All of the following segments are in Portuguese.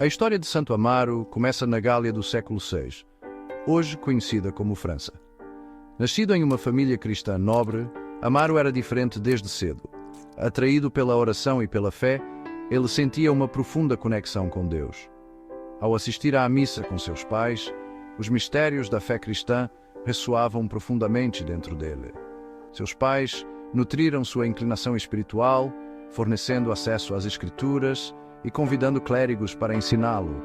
A história de Santo Amaro começa na Gália do século VI, hoje conhecida como França. Nascido em uma família cristã nobre, Amaro era diferente desde cedo. Atraído pela oração e pela fé, ele sentia uma profunda conexão com Deus. Ao assistir à missa com seus pais, os mistérios da fé cristã ressoavam profundamente dentro dele. Seus pais nutriram sua inclinação espiritual, fornecendo acesso às Escrituras e convidando clérigos para ensiná-lo.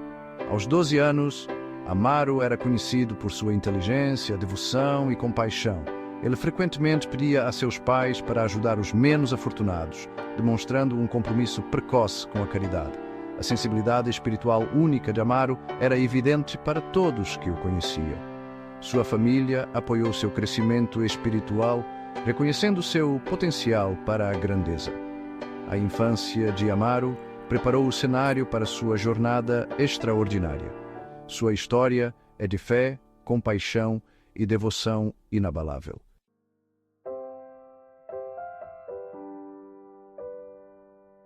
Aos 12 anos, Amaro era conhecido por sua inteligência, devoção e compaixão. Ele frequentemente pedia a seus pais para ajudar os menos afortunados, demonstrando um compromisso precoce com a caridade. A sensibilidade espiritual única de Amaro era evidente para todos que o conheciam. Sua família apoiou seu crescimento espiritual, reconhecendo seu potencial para a grandeza. A infância de Amaro preparou o cenário para sua jornada extraordinária. Sua história é de fé, compaixão e devoção inabalável.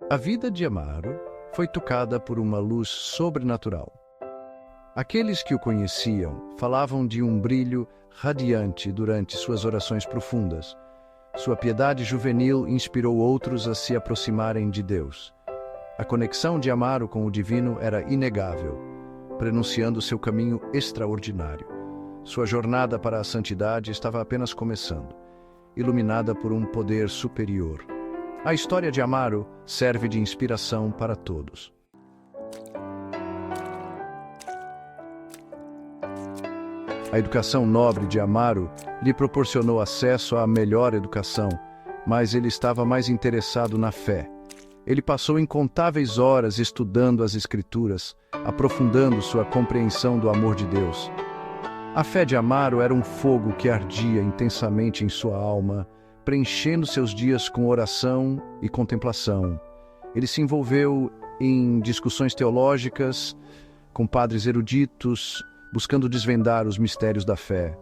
A vida de Amaro foi tocada por uma luz sobrenatural. Aqueles que o conheciam falavam de um brilho radiante durante suas orações profundas. Sua piedade juvenil inspirou outros a se aproximarem de Deus. A conexão de Amaro com o divino era inegável, prenunciando seu caminho extraordinário. Sua jornada para a santidade estava apenas começando, iluminada por um poder superior. A história de Amaro serve de inspiração para todos. A educação nobre de Amaro lhe proporcionou acesso à melhor educação, mas ele estava mais interessado na fé. Ele passou incontáveis horas estudando as Escrituras, aprofundando sua compreensão do amor de Deus. A fé de Amaro era um fogo que ardia intensamente em sua alma, preenchendo seus dias com oração e contemplação. Ele se envolveu em discussões teológicas com padres eruditos, buscando desvendar os mistérios da fé.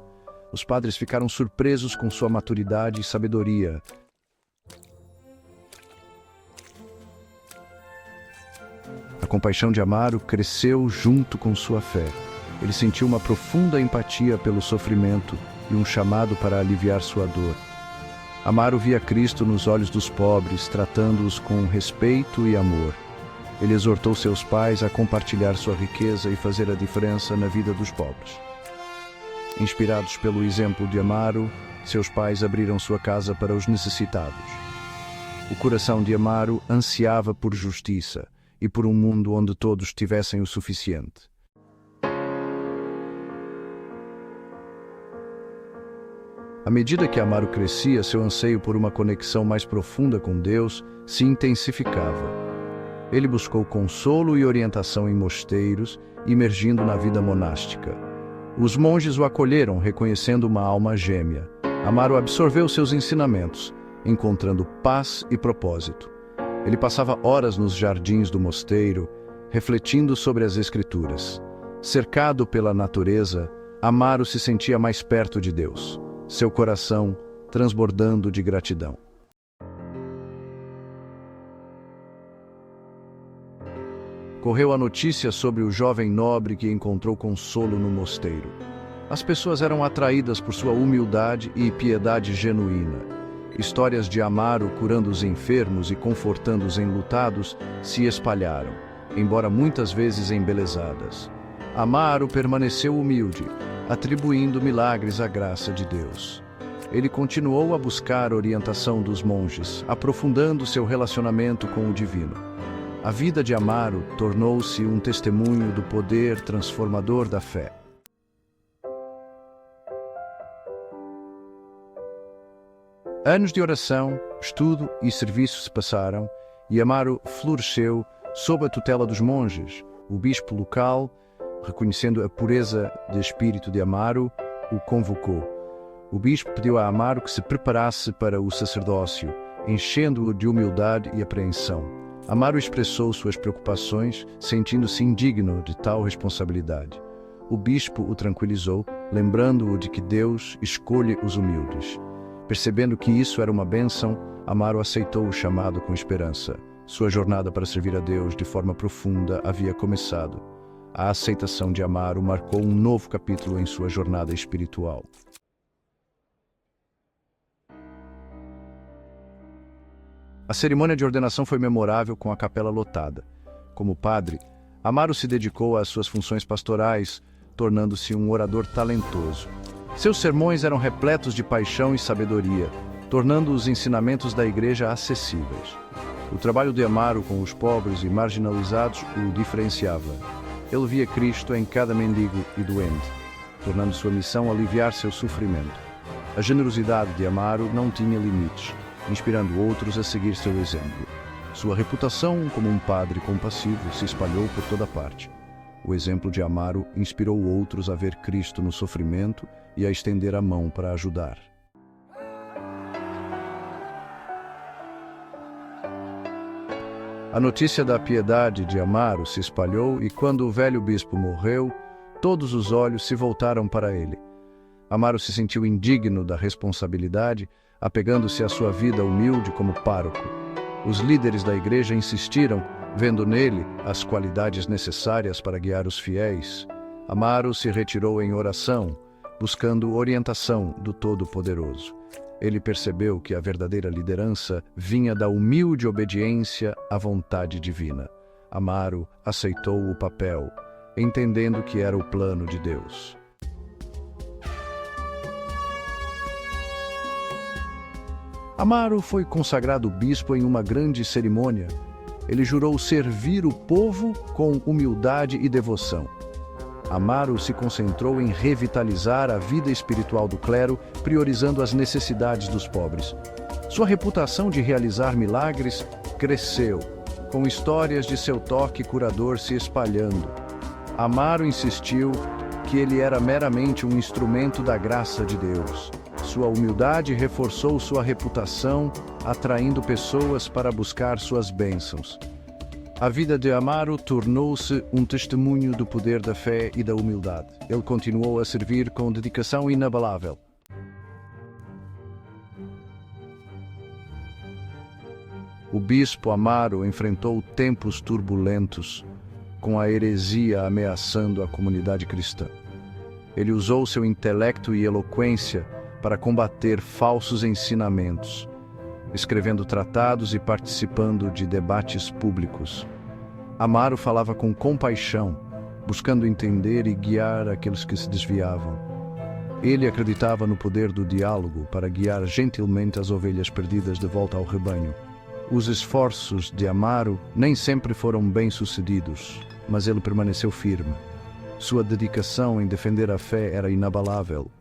Os padres ficaram surpresos com sua maturidade e sabedoria. A compaixão de Amaro cresceu junto com sua fé. Ele sentiu uma profunda empatia pelo sofrimento e um chamado para aliviar sua dor. Amaro via Cristo nos olhos dos pobres, tratando-os com respeito e amor. Ele exortou seus pais a compartilhar sua riqueza e fazer a diferença na vida dos pobres. Inspirados pelo exemplo de Amaro, seus pais abriram sua casa para os necessitados. O coração de Amaro ansiava por justiça e por um mundo onde todos tivessem o suficiente. À medida que Amaro crescia, seu anseio por uma conexão mais profunda com Deus se intensificava. Ele buscou consolo e orientação em mosteiros, imergindo na vida monástica. Os monges o acolheram, reconhecendo uma alma gêmea. Amaro absorveu seus ensinamentos, encontrando paz e propósito. Ele passava horas nos jardins do mosteiro, refletindo sobre as Escrituras. Cercado pela natureza, Amaro se sentia mais perto de Deus, seu coração transbordando de gratidão. Correu a notícia sobre o jovem nobre que encontrou consolo no mosteiro. As pessoas eram atraídas por sua humildade e piedade genuína. Histórias de Amaro curando os enfermos e confortando os enlutados se espalharam, embora muitas vezes embelezadas. Amaro permaneceu humilde, atribuindo milagres à graça de Deus. Ele continuou a buscar a orientação dos monges, aprofundando seu relacionamento com o divino. A vida de Amaro tornou-se um testemunho do poder transformador da fé. Anos de oração, estudo e serviço se passaram e Amaro floresceu sob a tutela dos monges. O bispo local, reconhecendo a pureza de espírito de Amaro, o convocou. O bispo pediu a Amaro que se preparasse para o sacerdócio, enchendo-o de humildade e apreensão. Amaro expressou suas preocupações, sentindo-se indigno de tal responsabilidade. O bispo o tranquilizou, lembrando-o de que Deus escolhe os humildes. Percebendo que isso era uma bênção, Amaro aceitou o chamado com esperança. Sua jornada para servir a Deus de forma profunda havia começado. A aceitação de Amaro marcou um novo capítulo em sua jornada espiritual. A cerimônia de ordenação foi memorável, com a capela lotada. Como padre, Amaro se dedicou às suas funções pastorais, tornando-se um orador talentoso. Seus sermões eram repletos de paixão e sabedoria, tornando os ensinamentos da igreja acessíveis. O trabalho de Amaro com os pobres e marginalizados o diferenciava. Ele via Cristo em cada mendigo e doente, tornando sua missão aliviar seu sofrimento. A generosidade de Amaro não tinha limites, inspirando outros a seguir seu exemplo. Sua reputação como um padre compassivo se espalhou por toda parte. O exemplo de Amaro inspirou outros a ver Cristo no sofrimento e a estender a mão para ajudar. A notícia da piedade de Amaro se espalhou e, quando o velho bispo morreu, todos os olhos se voltaram para ele. Amaro se sentiu indigno da responsabilidade, apegando-se à sua vida humilde como pároco. Os líderes da igreja insistiram, vendo nele as qualidades necessárias para guiar os fiéis. Amaro se retirou em oração, buscando orientação do Todo-Poderoso. Ele percebeu que a verdadeira liderança vinha da humilde obediência à vontade divina. Amaro aceitou o papel, entendendo que era o plano de Deus. Amaro foi consagrado bispo em uma grande cerimônia. Ele jurou servir o povo com humildade e devoção. Amaro se concentrou em revitalizar a vida espiritual do clero, priorizando as necessidades dos pobres. Sua reputação de realizar milagres cresceu, com histórias de seu toque curador se espalhando. Amaro insistiu que ele era meramente um instrumento da graça de Deus. Sua humildade reforçou sua reputação, atraindo pessoas para buscar suas bênçãos. A vida de Amaro tornou-se um testemunho do poder da fé e da humildade. Ele continuou a servir com dedicação inabalável. O bispo Amaro enfrentou tempos turbulentos, com a heresia ameaçando a comunidade cristã. Ele usou seu intelecto e eloquência para combater falsos ensinamentos, escrevendo tratados e participando de debates públicos. Amaro falava com compaixão, buscando entender e guiar aqueles que se desviavam. Ele acreditava no poder do diálogo para guiar gentilmente as ovelhas perdidas de volta ao rebanho. Os esforços de Amaro nem sempre foram bem-sucedidos, mas ele permaneceu firme. Sua dedicação em defender a fé era inabalável.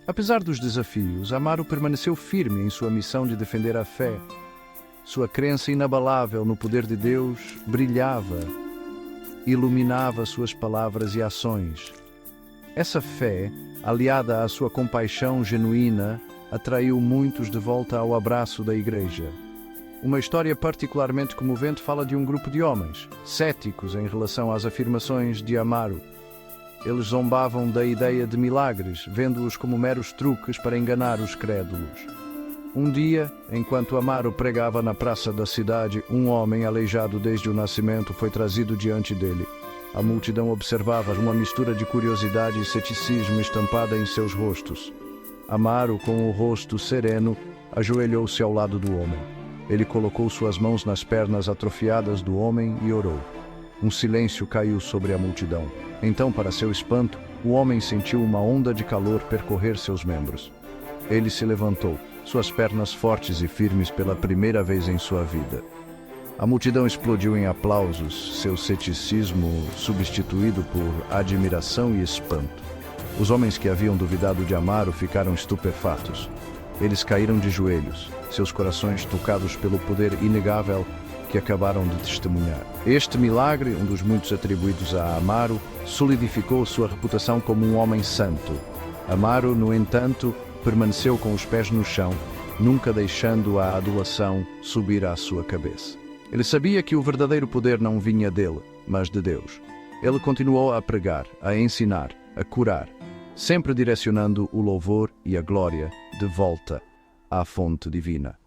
Apesar dos desafios, Amaro permaneceu firme em sua missão de defender a fé. Sua crença inabalável no poder de Deus brilhava, iluminava suas palavras e ações. Essa fé, aliada à sua compaixão genuína, atraiu muitos de volta ao abraço da igreja. Uma história particularmente comovente fala de um grupo de homens, céticos em relação às afirmações de Amaro. Eles zombavam da ideia de milagres, vendo-os como meros truques para enganar os crédulos. Um dia, enquanto Amaro pregava na praça da cidade, um homem aleijado desde o nascimento foi trazido diante dele. A multidão observava uma mistura de curiosidade e ceticismo estampada em seus rostos. Amaro, com o rosto sereno, ajoelhou-se ao lado do homem. Ele colocou suas mãos nas pernas atrofiadas do homem e orou. Um silêncio caiu sobre a multidão. Então, para seu espanto, o homem sentiu uma onda de calor percorrer seus membros. Ele se levantou, suas pernas fortes e firmes pela primeira vez em sua vida. A multidão explodiu em aplausos, seu ceticismo substituído por admiração e espanto. Os homens que haviam duvidado de Amaro ficaram estupefatos. Eles caíram de joelhos, seus corações tocados pelo poder inegável que acabaram de testemunhar. Este milagre, um dos muitos atribuídos a Amaro, solidificou sua reputação como um homem santo. Amaro, no entanto, permaneceu com os pés no chão, nunca deixando a adulação subir à sua cabeça. Ele sabia que o verdadeiro poder não vinha dele, mas de Deus. Ele continuou a pregar, a ensinar, a curar, sempre direcionando o louvor e a glória de volta à fonte divina.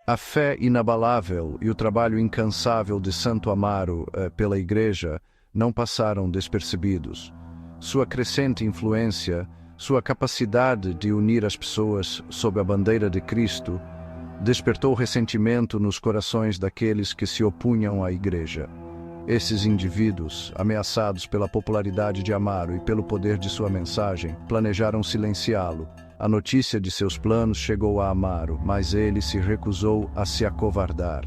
A fé inabalável e o trabalho incansável de Santo Amaro pela Igreja não passaram despercebidos. Sua crescente influência, sua capacidade de unir as pessoas sob a bandeira de Cristo, despertou ressentimento nos corações daqueles que se opunham à Igreja. Esses indivíduos, ameaçados pela popularidade de Amaro e pelo poder de sua mensagem, planejaram silenciá-lo. A notícia de seus planos chegou a Amaro, mas ele se recusou a se acovardar.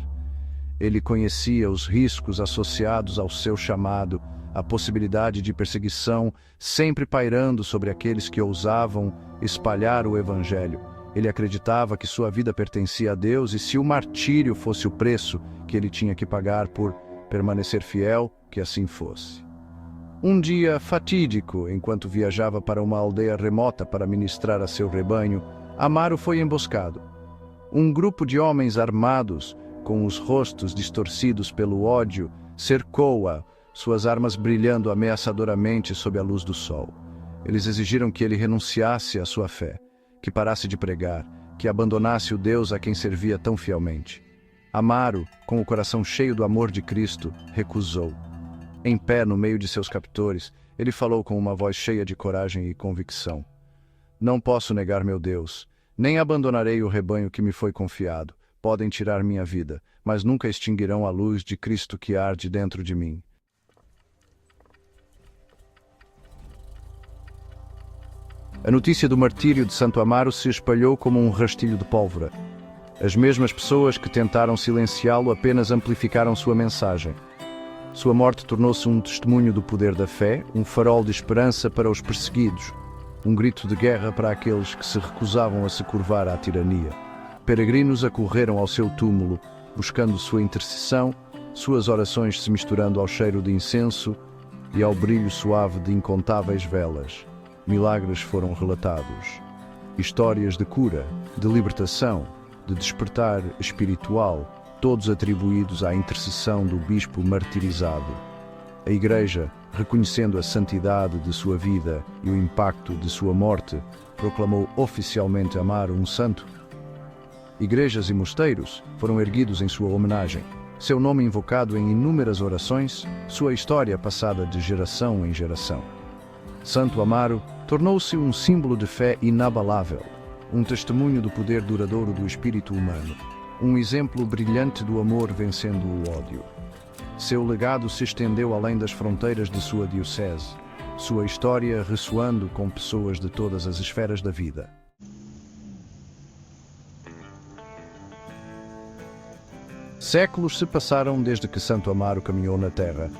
Ele conhecia os riscos associados ao seu chamado, a possibilidade de perseguição sempre pairando sobre aqueles que ousavam espalhar o Evangelho. Ele acreditava que sua vida pertencia a Deus e se o martírio fosse o preço que ele tinha que pagar por permanecer fiel, que assim fosse. Um dia fatídico, enquanto viajava para uma aldeia remota para ministrar a seu rebanho, Amaro foi emboscado. Um grupo de homens armados, com os rostos distorcidos pelo ódio, cercou-a, suas armas brilhando ameaçadoramente sob a luz do sol. Eles exigiram que ele renunciasse à sua fé, que parasse de pregar, que abandonasse o Deus a quem servia tão fielmente. Amaro, com o coração cheio do amor de Cristo, recusou. Em pé no meio de seus captores, ele falou com uma voz cheia de coragem e convicção: "Não posso negar meu Deus, nem abandonarei o rebanho que me foi confiado. Podem tirar minha vida, mas nunca extinguirão a luz de Cristo que arde dentro de mim." A notícia do martírio de Santo Amaro se espalhou como um rastilho de pólvora. As mesmas pessoas que tentaram silenciá-lo apenas amplificaram sua mensagem. Sua morte tornou-se um testemunho do poder da fé, um farol de esperança para os perseguidos, um grito de guerra para aqueles que se recusavam a se curvar à tirania. Peregrinos acorreram ao seu túmulo, buscando sua intercessão, suas orações se misturando ao cheiro de incenso e ao brilho suave de incontáveis velas. Milagres foram relatados. Histórias de cura, de libertação, de despertar espiritual, todos atribuídos à intercessão do bispo martirizado. A Igreja, reconhecendo a santidade de sua vida e o impacto de sua morte, proclamou oficialmente Amaro um santo. Igrejas e mosteiros foram erguidos em sua homenagem, seu nome invocado em inúmeras orações, sua história passada de geração em geração. Santo Amaro tornou-se um símbolo de fé inabalável, um testemunho do poder duradouro do espírito humano, um exemplo brilhante do amor vencendo o ódio. Seu legado se estendeu além das fronteiras de sua diocese, sua história ressoando com pessoas de todas as esferas da vida. Séculos se passaram desde que Santo Amaro caminhou na Terra,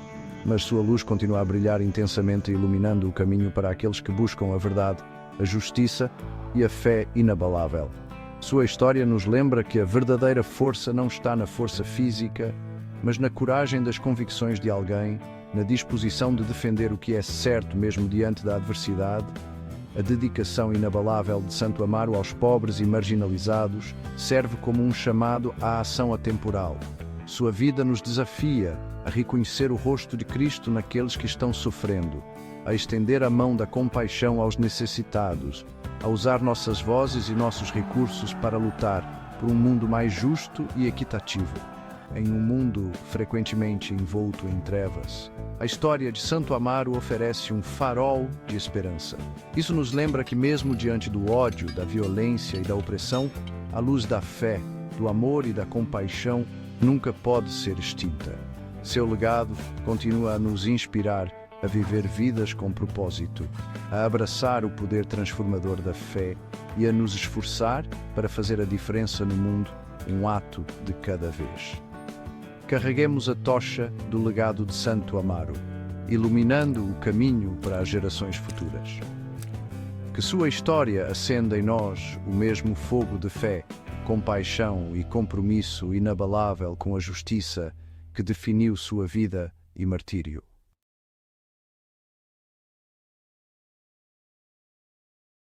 mas sua luz continua a brilhar intensamente, iluminando o caminho para aqueles que buscam a verdade, a justiça e a fé inabalável. Sua história nos lembra que a verdadeira força não está na força física, mas na coragem das convicções de alguém, na disposição de defender o que é certo mesmo diante da adversidade. A dedicação inabalável de Santo Amaro aos pobres e marginalizados serve como um chamado à ação atemporal. Sua vida nos desafia a reconhecer o rosto de Cristo naqueles que estão sofrendo, a estender a mão da compaixão aos necessitados, a usar nossas vozes e nossos recursos para lutar por um mundo mais justo e equitativo. Em um mundo frequentemente envolto em trevas, a história de Santo Amaro oferece um farol de esperança. Isso nos lembra que mesmo diante do ódio, da violência e da opressão, a luz da fé, do amor e da compaixão nunca pode ser extinta. Seu legado continua a nos inspirar a viver vidas com propósito, a abraçar o poder transformador da fé e a nos esforçar para fazer a diferença no mundo, um ato de cada vez. Carreguemos a tocha do legado de Santo Amaro, iluminando o caminho para as gerações futuras. Que sua história acenda em nós o mesmo fogo de fé, compaixão e compromisso inabalável com a justiça que definiu sua vida e martírio.